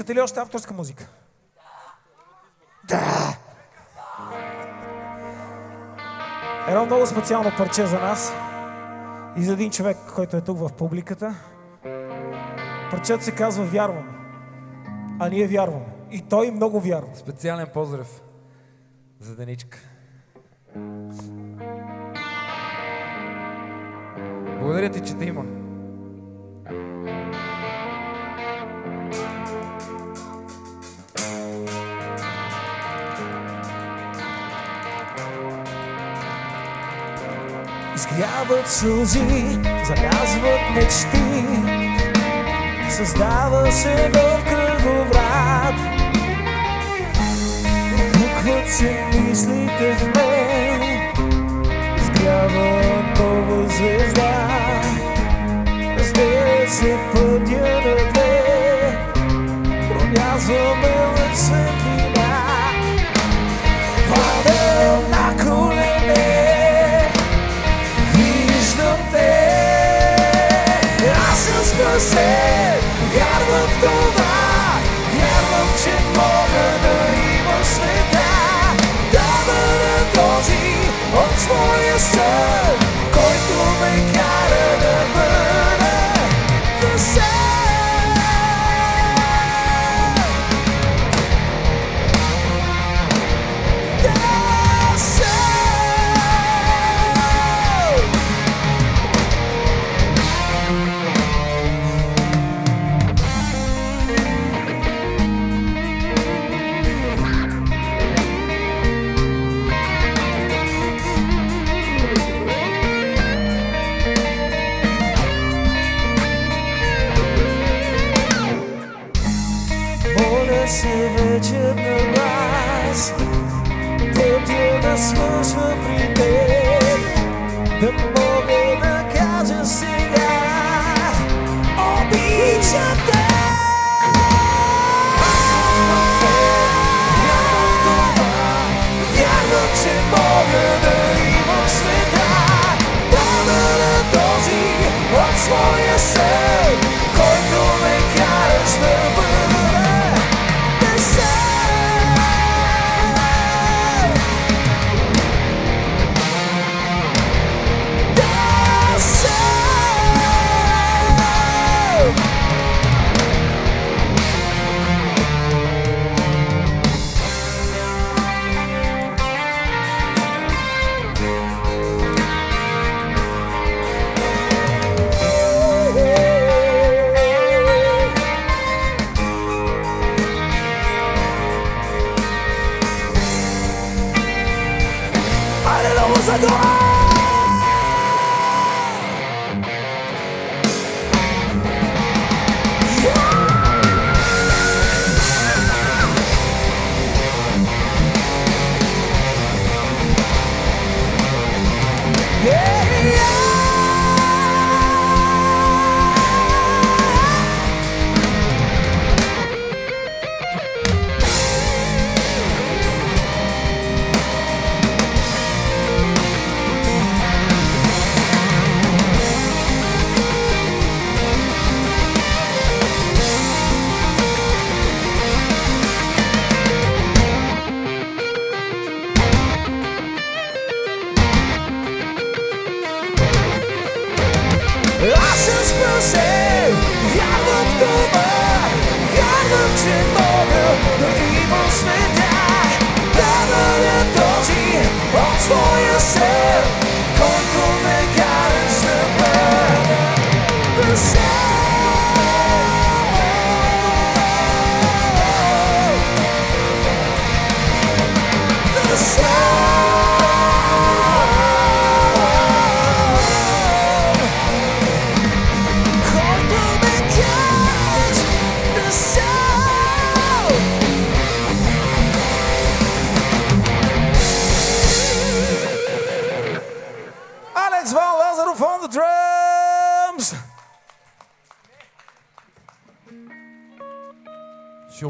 Искате ли още авторска музика? Да! Едно много специално парче за нас и за един човек, който е тук в публиката. Парчето се казва "Вярвам", а ние вярваме. И той много вярва. Специален поздрав за Деничка. Благодаря ти, че те има. Изгряват сълзи, залязват мечти, създава се нов кръговрат. Пукват се мислите в мен, изгрява нова звезда. Разделят се пътя на две, промязваме в светлина. Падам на колене, виждам те. Аз съм спасен, вярвам в това, вярвам, че мога да има света. Да бъда този от своя сън, който ме кара да бъда весел. Моля се вечер на глас, пътя да свършва при теб, да мога да кажа сега: обичам те. Вярвам в това, вярвам, че мога да имам света. Да бъда този от своя сън, който ме караш да бъда. Vamos adorar! Аз съм спасен, вярвам в това, вярвам, че мога да имам света. Да бъда този от своя сън,